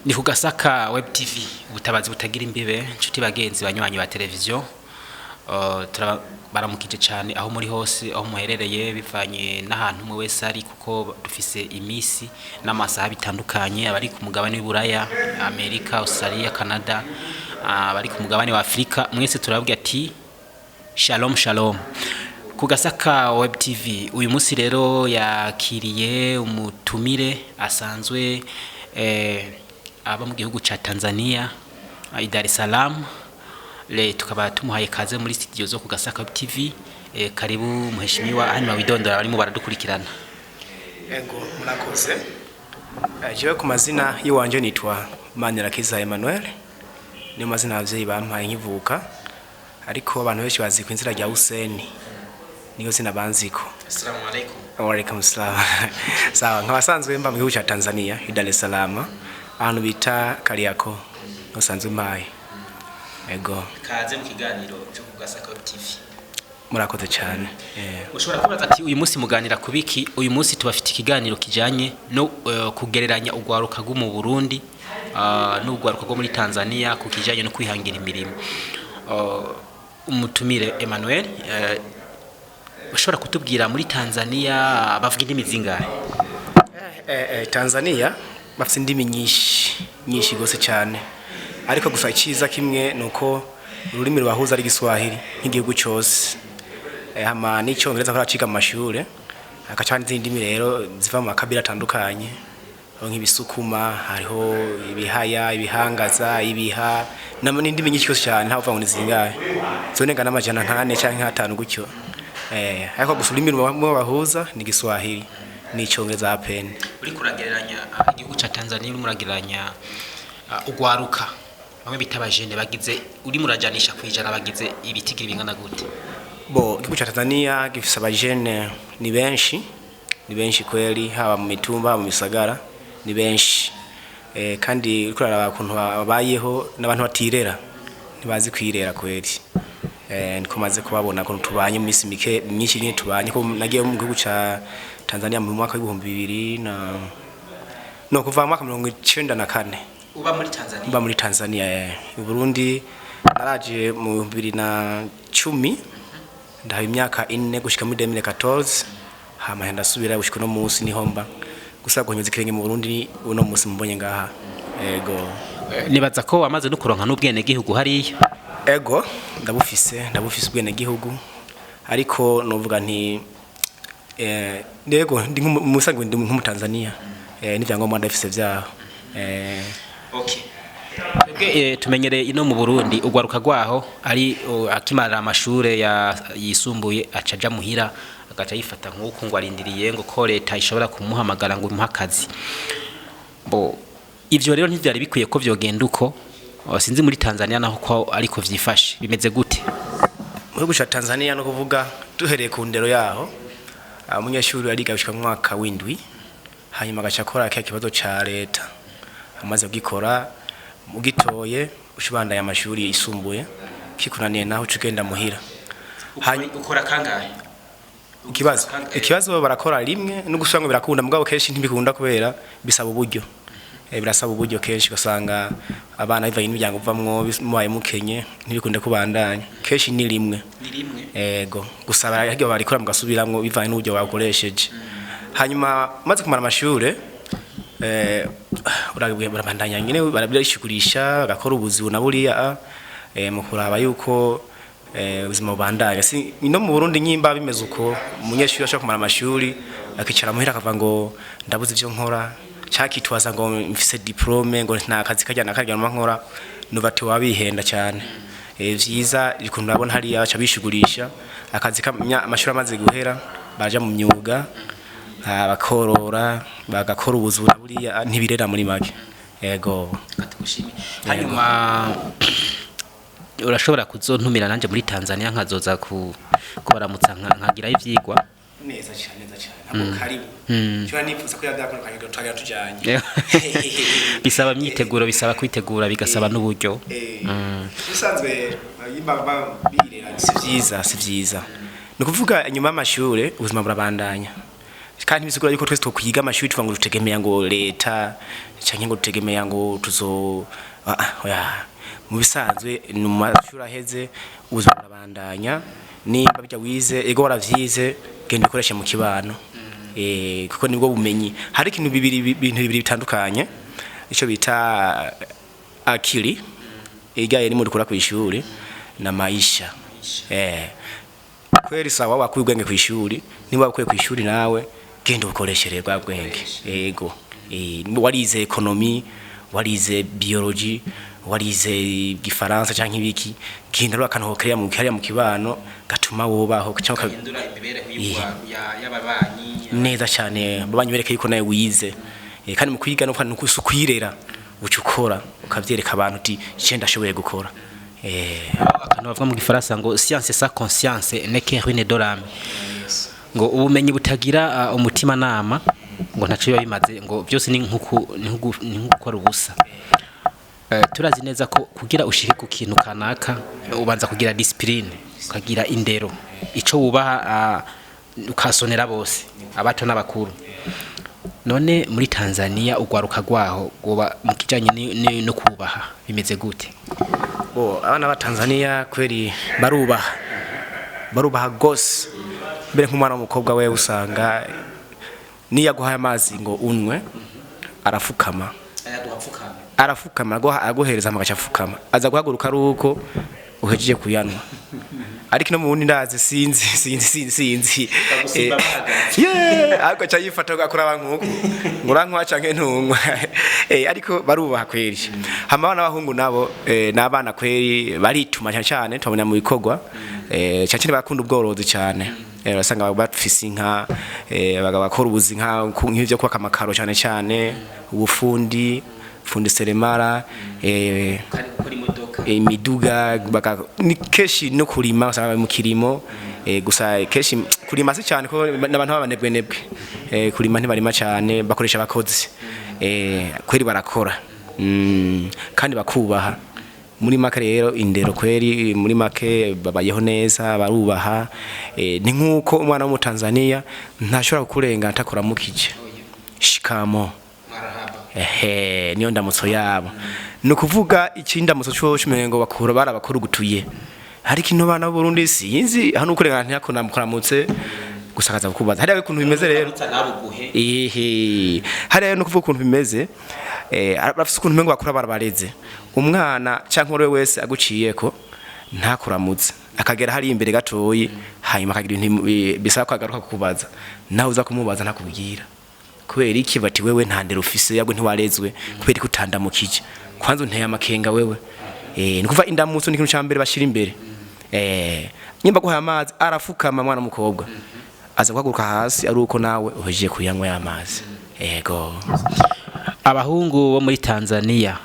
ni ku Gasaka web tv ubutabazi butagira imbibe nshuti bagenzi banywanyi ba televiziyo baramukije cyane aho muri hose aho muherereye bivanye n'ahantu mwe wese ari kuko dufise imisi n'amasaha bitandukanye abari ku mugabane w'Iburaya Amerika Australia Canada abari ku mugabane wa Afrika mwese turababwira ati shalom shalom ku Gasaka web tv uyu munsi rero yakiriye umutumire asanzwe aba mu gihugu ca Tanzaniya Dar es Salaam le tukaba tumuhaye kaze muri studio zo ku Gasaka TV. Karibu muheshimiwa hanyuma widondora barimo baradukurikirana. Ego murakoze. Jewe ku mazina yiwanje nitwa Emmanuel. Ni mazina y'abavyeyi bampaye nkivuka. Ariko abantu benshi bazi ku inzira rya Hussein. Niyo zina banziko. Assalamu alaikum. Wa alaikum salam. Sawa nkabasanzwe mba mu gihugu ca Tanzaniya Dar es Salaam. Ahantu bita Kariako. Usanzwe mpaye. Ego. Kaze mu kiganiro cyo ku Gasaka TV. Murakoze cyane. Ushobora kubaza ati uyu munsi muganira kubiki? Uyu munsi tubafite ikiganiro kijanye no kugereranya ugwaruka rwo mu Burundi n'ugwaruka rwo muri Tanzaniya ku kijanye no kwihangira imirimo. Umutumire Emmanuel ushobora kutubwira muri Tanzaniya bavuga indimi zingahe? Tanzaniya bafite indimi nyinshi gose cyane. Ariko gusa iciza kimwe nuko ururimi rwahuza ari Giswahili nk'igihugu cyose. Hama n'icyongereza karaciga mu mashure akacana izindi ndimi rero ziva mu makabila atandukanye nk'ibisukuma hariho ibihaya ibihangaza ibiha n'indimi nyinshi cyose cyane nta uvango nizingahe zonenga n'amajana 4 cyangwa 5 gutyo. Ariko gusa ururimi rwahuza ni Giswahili n'icyongereza apene. Uri kuragereranya igihugu ca Tanzania uri muragereranya ugwaruka bamwe bitabajene bagize uri murajanisha kwijana bagize ibitigiri bingana gute? Bo igihugu ca Tanzania gifise abajene ni benshi kweli haba mu mitumba mu misagara ni benshi. Kandi kurara kuntu babayeho n'abantu batirera ntibazi kwirera kweli. Niko maze kubabona ko tubanye mu misi mike myinshi ni tubanye ko nagiye mu gihugu ca Tanzania mu mwaka wa 2000 no kuva mu mwaka 1994. Uba muri Tanzania? Uba muri Tanzania Burundi naraje mu 2010 ndaha imyaka 4 gushika muri 2014 hama ndasubira gushika no munsi ni homba gusa gonyeze kirenge mu Burundi uno munsi mbonye ngaha. Ego nibaza ko amaze no kuronka n'ubwene gihugu hariya. Ego ndabufise ubwene gihugu ariko novuga nti ndego ndi nk'umusanzwe ndi nk'umutanzania n'ivyangombwa ndafise vyaho. Okay. Tumenyereye ino mu Burundi ugwaruka gwaho ari akimara amashure yisumbuye acaja muhira agaca yifata nk'uko ngo arindiriye ngo ko leta ishobora kumuhamagara ngo umuhakazi. Bo ivyo rero ntivyari bikwiye ko vyogenda uko sinzi muri Tanzania naho ko ariko vyifashe bimeze gute? Muri gusha Tanzania no kuvuga duhereye ku ndero yaho umunyeshuri ariga bishika mu mwaka w'indwi hanyuma agaca akora kibazo ca leta amaze gukora mugitoye ushibanda ya mashuri yisumbuye kikunaniye naho cugenda muhira ukora kangahe ikibazo barakora rimwe no gusanga birakunda mugabo kenshi ntibikunda kubera bisaba uburyo birasaba uburyo kenshi gasanga abana bivaye n'ibyango bavamwo mubaye mukenye ntibikunde kubandanya kenshi ni rimwe. Ego gusaba yagiye barikora mugasubiramwo bivaye n'uburyo bakoresheje. Hanyuma maze kumara amashure urabwiye barabandanya nyine barabishukurisha bagakora ubuzi na buriya mu kuraba yuko ubuzima bubandanya. Si no mu Burundi nyimba bimeze uko umunyeshuri ashaka kumara amashuri akicara muhira akava ngo ndabuze ivyo nkora cyakitwaza ngo mfise diplome ngo nta kazi kajyana nkora nubati wabihenda cyane. Vyiza ikuntu nabona hari abaca bishugurisha akazi amashuri amaze guhera baja mu myuga bakorora bagakora ubuzima buriya ntibirera muri make. Ego katugushimye. Hanyuma urashobora kuzontumira nanje muri Tanzania nkazoza kubaramutsa nkagira ivyigwa neza cyane karibu cyo nifuza ko yabyakora kandi twagira tujanye. Bisaba myiteguro bisaba kwitegura bigasaba n'uburyo. Bisanzwe yibaba birera si vyiza. Nukuvuga inyuma y'amashure ubuzima burabandanya kandi bisigura yuko twese tokwiga amashuri twango dutegemea ngo leta canke ngo dutegemea ngo tuzo oya mu bisanzwe mu mashuri aheze ubuzima burabandanya nimba bijya wize ego waravyize genda ukoreshe mu kibano kuko nibwo bumenyi hari ibintu bibiri bitandukanye ico bita akili yari mu dukora ku ishuri na maisha kweli sawa wakuye ubwenge ku ishuri niba wakuye ku ishuri nawe genda ukoreshere bwa bwenge yego warize economy warize biology warize gifaransa canke ibiki genda rwakantu hokeya mu kibano gatuma wobaho cyangwa y'ababanyi neza cyane babanyi bereke yuko nawe wize kandi mu kwiga no kwirera ucukora ukavyereka abantu uti je ndashoboye gukora akantu bavuga mu gifaransa ngo science sans conscience n'est que ruine de l'âme ngo ubumenyi butagira umutima nama ngo ntaco biba bimaze ngo byose ni nk'ukora ubusa turazi neza ko kugira ushike ku kintu kanaka ubanza kugira discipline ukagira indero ico wubaha ukasonera bose abato n'abakuru none muri Tanzaniya ugwaruka gwaho goba mu kijanye no kubaha bimeze gute abana ba Tanzaniya kweli barubaha gose mbere nk'umwana w'umukobwa we usanga niya guhaye amazi ngo unwe arafukama aguhereza amagaca afukama aza guhaguruka ari uko uhejeje kuyanwa ariko no mu wundi ndazi sinzi ariko cha yifata gakora abankuko ngurankwa canke ntunkwa ariko barubaha kweli hama abana bahungu nabo n'abana kweli barituma cyane tubona mu bikogwa cyane bakunda ubworozi cyane basanga bafise inka bagakora ubuzi nka nk'ivyo kwa kamakaro cyane ubufundi seremara imiduga ni keshi no kurima usanga mu kirimo gusa keshi kurima si cyane ko n'abantu babanebwe kurima ntibarima cyane bakoresha abakozi kweri barakora kandi bakubaha muri make rero indero kweri muri make babayeho neza barubaha ni nkuko umwana wo mu Tanzaniya ntashobora kurenga atakora mukije shikamo niyo ndamutso yabo no kuvuga ikindamutso cyo ngo bakura barabakuru gutuye ariko ino bana Burundi sinzi hano kurenga ntiyako namukuramutse gusakaza kubaza hari ukuntu bimeze rero hari no kuvuga ukuntu bimeze bafise ukuntu mengo bakura barabareze umwana canke uri wese aguciyeko ntakuramutse akagera hari imbere gatoyi hanyuma akagira ibintu bisaba kwagaruka kukubaza nawe uza kumubaza ntakubwira kubera iki bati wewe ntandero ufise yagwe ntiwarezwe kubera ikutandamukije kwanza unteye amakenga wewe nikuva indamutso n'ikintu cyambere bashira imbere nyimba guha amazi arafukama mwana mukobwa aza guhaguruka hasi ari uko nawe uhejeje kuyanywa y'amazi yego abahungu bo muri Tanzaniya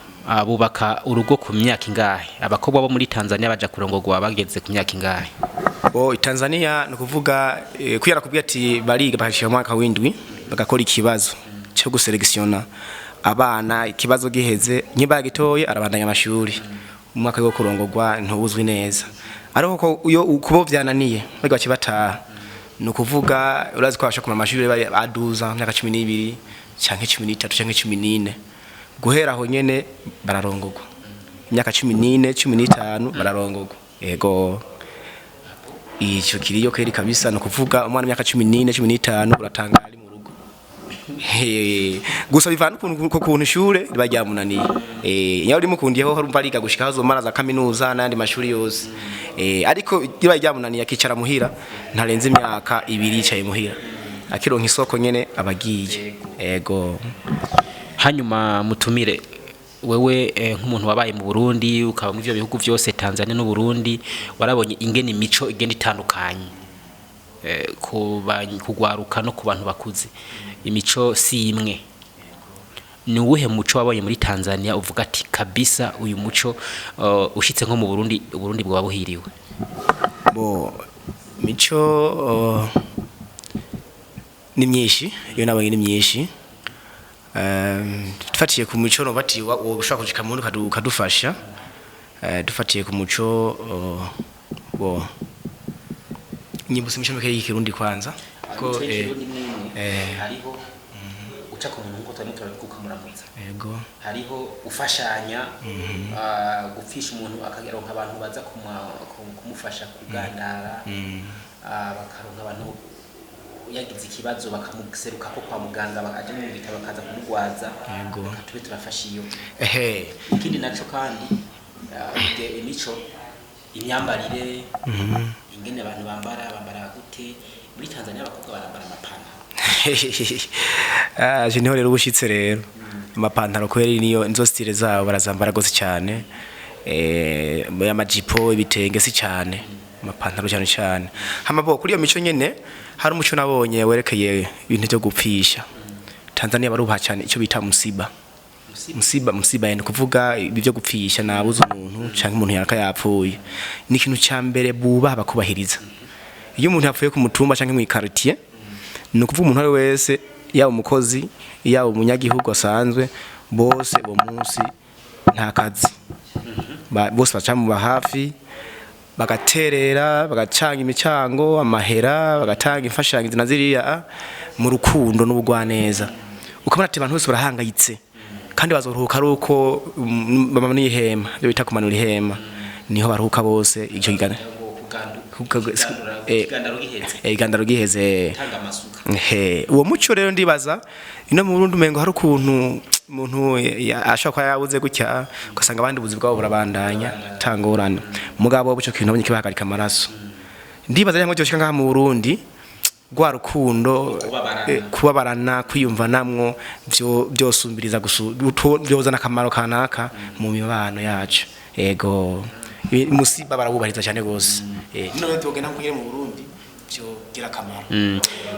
bubaka urugo ku myaka ingahe abakobwa bo muri Tanzaniya baja kurongorwa bageze ku myaka ingahe Tanzaniya no kuvuga kuyara kubwira ati bariga bahashira mu mwaka w'indwi bagakora ikibazo cyo guselektiona abana ikibazo giheze nyimba gitoye arabandanya amashuri mu mwaka wo kurongorwa ntubuzwi neza ariko uyo kubo byananiye bari bakibataha no kuvuga urazi ko abashaka amashuri aduza myaka 12 canke 13 canke 14 guhera aho nyene bararongorwa imyaka 14 15 bararongorwa yego ico kiriyo keri kabisa no kuvuga umwana imyaka 14 15 uratanga ari mu rugo gusa bivana kuntu ishure bajyamunaniye nyauri mukundiyeho harumva ariga gushika hazo mara za kaminuza n'andi mashuri yose ariko iba ryamunaniye akicara muhira ntarenze imyaka 2 yicaye muhira akironka isoko nyene abagiye yego hanyuma mutumire wewe nk'umuntu wabaye mu Burundi ukaba mu byo bihugu byose Tanzania no Burundi warabonye ingene imico igenda itandukanye kugwaruka no ku bantu bakuze imico si imwe ni uwuhe muco wabonye muri Tanzania uvuga ati kabisa uyu muco ushitse nko mu Burundi bwa buhiriwe mico ni myinshi yo nabonye ni myinshi dufatiye ku muco no bati ushaka kujika mu kadufasha dufatiye ku muco nyimbo simisho mekeye ikirundi kwanza ko hariho uca ku muntu nkuko twari kukamuramutsa yego hariho ufashanya gupfisha umuntu akageronka abantu baza kumufasha kugandara bakaronka abantu yagize ikibazo bakamuseruka ko kwa muganga aje mu bitaro bakaza kumugwaza yego tube turafasha iyo ikindi naco kandi imico imyambarire ingene abantu bambara gute muri Tanzaniya abakobwa barambara amapantaro je niho rero ubushitse rero amapantaro kweri niyo inzo style zabo barazambara gose cyane amajipo ibitenge si cyane amapantaro cyane cyane hamabo kuri iyo mico nyene hari umuco nabonye werekeye ibintu byo gupfisha Tanzaniya baruha cyane icyo bita musiba yende kuvuga ibyo gupfisha nabuze umuntu canke umuntu yakayapfuye ni ikintu cya mbere buba bakubahiriza iyo umuntu yapfuye ku mutumba canke mu quartier no kuvuga umuntu ari wese yaba umukozi yaba umunyagihugu asanzwe bose bo munsi nta kazi bose bacamuba hafi bagaterera bagacanga imicango amahera bagatanga imfashanyo zinaziriya mu rukundo n'ubugwaneza ukabona ati abantu bose barahangayitse kandi bazoruhuka aruko bamama n'ihema byo bita kumanura ihema niho baruhuka bose icyo gigana igandaro giheze uwo muco rero ndibaza ino mu Burundi umengo hari ukuntu umuntu ashaka kwa yabuze gutya ugasanga abandi buzi bwabo burabandanya tangorana mugabo buco kintu abonye kibahagarika amaraso ndibaza yango cyo shika mu Burundi gwa rukundo kubabarana kwiyumva namwo byosumbiriza byozana akamaro kanaka mu mibano yacu yego musiba barabubahiriza cyane gose none tugenda kugera mu Burundi byo gira akamaro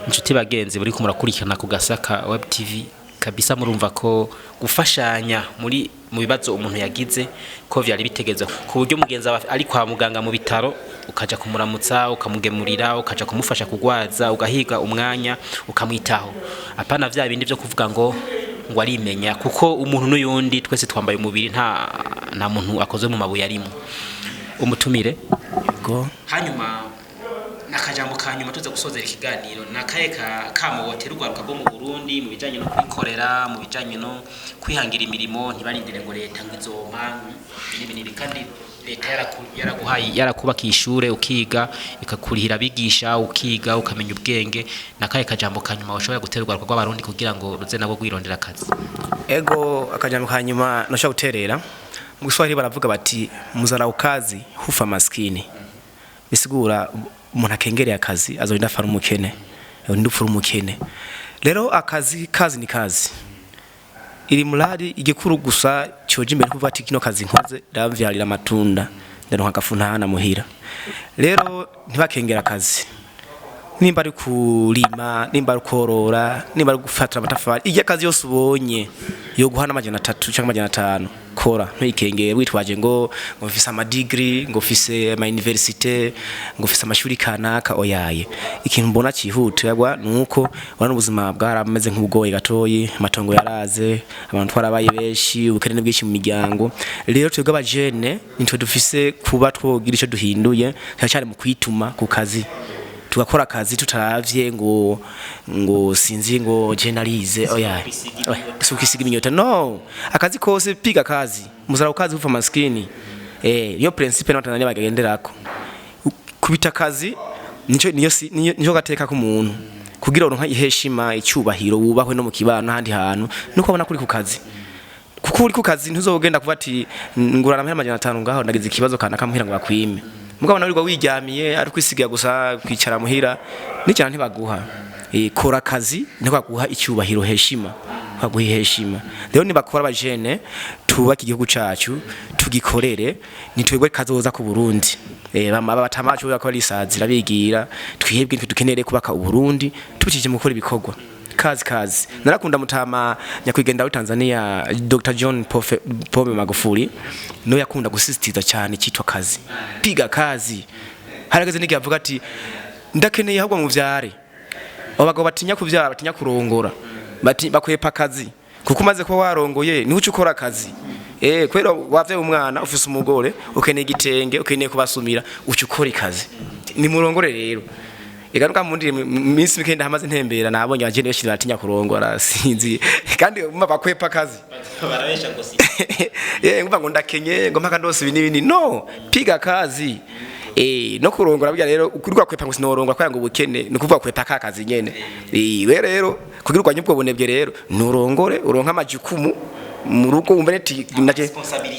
inshuti bagenzi buri kumurakurikirana ku Gasaka Web TV kabisa murumva ko gufashanya muri mu bibazo umuntu yagize ko vyari bitegeza ku buryo mugenza ari kwa muganga mu bitaro ukaja kumuramutsa ukamugemurira ukaja kumufasha kugwaza ugahiga umwanya ukamwitaho apana vya bindi byo kuvuga ngo arimenya kuko umuntu n'uyundi twese twambaye umubiri nta muntu akoze mu mabuye arimo umutumire yego hanyuma nakajambo kanyuma tuza gusozera ikiganiro nakaye kamo woterwa rukabo mu Burundi mu bijanye no kwikorera mu bijanye no kwihangira imirimo ntibarindire ngo leta ngizompa ibintu kandi leta yarakubaka ishure ukiga ikakurihira bigisha ukiga ukamenya ubwenge nakaye kajambo kanyuma washobora guterwa rukabo abarundi kugira ngo ruze nabo gwirondera akazi ego akajambo kanyuma no guterera mu Kiswahili baravuga bati muzara ukazi hufa maskini bisigura umuntu akengereye akazi azorinda fara umukene ndupfura umukene rero akazi ni kazi iri murari igikuru gusa cyoje imbere kuva ati kino kazi nkoze ndavyarira amatunda ndaronka gafuntana muhira rero ntibakengera akazi nimba ari kurima nimba ari korora nimba ari gufatira amatafari ijya kazi yose ubonye yo guhana amajana 3 cyangwa amajana 5 kora ntikengere witwaje ngo mfise ama degree ngo mfise ama university ngo mfise amashuri kanaka oyaye ikintu mbona cyihuta yagwa nuko wana ubuzima bwarameze nk'ubugoye gatoyi amatongo yaraze abantu twarabaye benshi ubukene bwinshi mu miryango rero twebwe abajene nitwe dufise kuba twogira ico duhinduye cyane mu kwituma ku kazi tugakora akazi tutaravye ngo sinzi ngo generalize oya sukisiga iminyota no akazi kose piga kazi muzara ukazi ufa maskini yo principe na Tanzaniya bagagenderako kubita kazi niyo gateka ku muntu kugira uronka iheshima icyubahiro wubahwe no mu kibano handi hantu nuko abona kuri ku kazi kuko uri ku kazi ntuzogenda kuva ati ngurana amajana 5 ngaho ndagize ikibazo kana kamuhira ngo bakwime mugabo nawe wiryamiye ari kwisiga gusa kwicara muhira n'icana ntibaguha kora akazi niko baguha icyubahiro heshima baguha heshima rero nibakora abajene tubaka igihugu cacu tugikorere nitwebwe kazoza ku Burundi batamacu bakora isazira bigira twihebwe dukenere kubaka u Burundi tubikije mu gukora ibikorwa kazi narakunda mutama nyakwigenda wa Tanzaniya Dr. John Pombe Magufuli no yakunda gusisitiza cyane cyitwa kazi piga kazi harageze nigi avuga ati ndakeneye ahubwo mu vyare abagabo batinya kuvyara batinya kurongora bakwepa kazi kuko umaze ko warongoye ni uco ukora akazi kwera wavye umwana ufise umugore ukeneye igitenge ukeneye kubasumira uco ukora ikazi ni murongore rero igaruka mundi minsi mikenda hamaze ntembera nabonye abageni benshi batinya kurongora sinzi kandi umva bakwepa kazi barabesha ngo si ngumva ngo ndakenye ngo mpaka ndose ibinini no piga kazi no kurongora burya rero ukuri kwakwepa ngo sinorongora kwanga ubukene no kuvuga kwepa kakazi nyene rero kugira urwanye ubwo bunebwe rero nurongore uronka amajukumu mu rugo wumva neti naje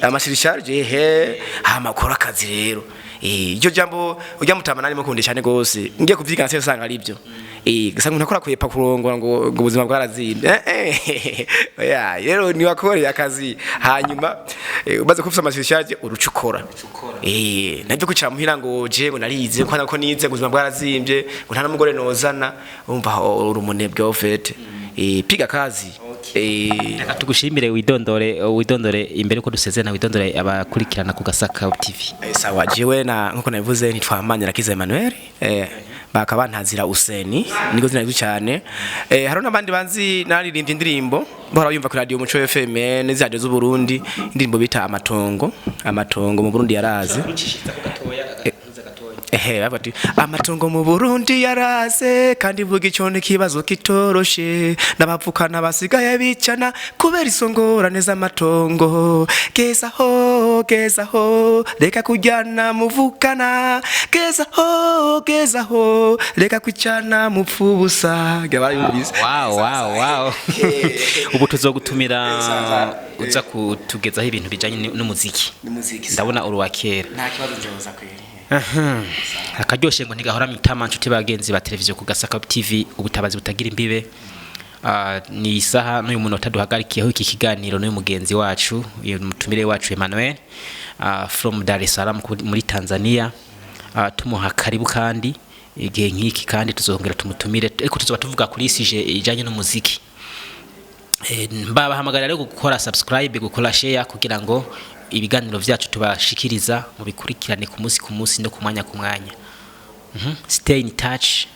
amashirisharje amakora akazi rero iryo jambo ujya mutamana arimo kundi cyane gose ngiye kuvyigana se usanga ari byo gasanga unakora kwepa kurongora ngo ubuzima bwarazimbe rero ni wakore akazi hanyuma ubaze kufisa amashirisharje urucukora nabyo kucara muhira ngo je ngo narize ko nize ubuzima bwarazimbye ngo nta n'umugore nozana umva urumunebwe ofete piga kazi tugushimire widondore imbere ko dusezerana widondore abakurikirana ku Gasaka TV sawa jewe na nkuko nabivuze nitwamanye rakiza Emmanuel bakaba ntazira useni niko zina cyane haro nabandi banzi naririmbye indirimbo bahora yumva ku radio Muco FM n'izradio z'u Burundi indirimbo bita amatongo mu Burundi yaraze bati amatongo mu Burundi yaraze kandi vuga icone kibazo kitoroshe nabapfukana basigaye bicana kubera isongora neza amatongo gezaho reka kujyana muvukana gezaho reka kwicana mupfubusa gabayumvise wow ubu tuzogutumira uza kutugezaho ibintu bijanye n'umuziki ndabona uruwakera nta kibazo nzoza kweri akaryoshe ngo ntigahora mitama nshuti bagenzi ba televiziyo ku Gasaka TV ubutabazi butagira imbibe ni isaha n'uyu munota duhagarikiyeho iki kiganiro n'uyu mugenzi wacu uyu mutumire wacu Emmanuel from Dar es Salaam muri Tanzaniya tumuha karibu kandi igihe nk'iki kandi tuzongera tumutumire ariko tuzoba tuvuga kuri sije ijanye n'umuziki mbabahamagarira rero gukora subscribe gukora share kugira ngo ibiganiro vyacu tubashikiriza mu bikurikirane ku munsi no ku mwanya stay in touch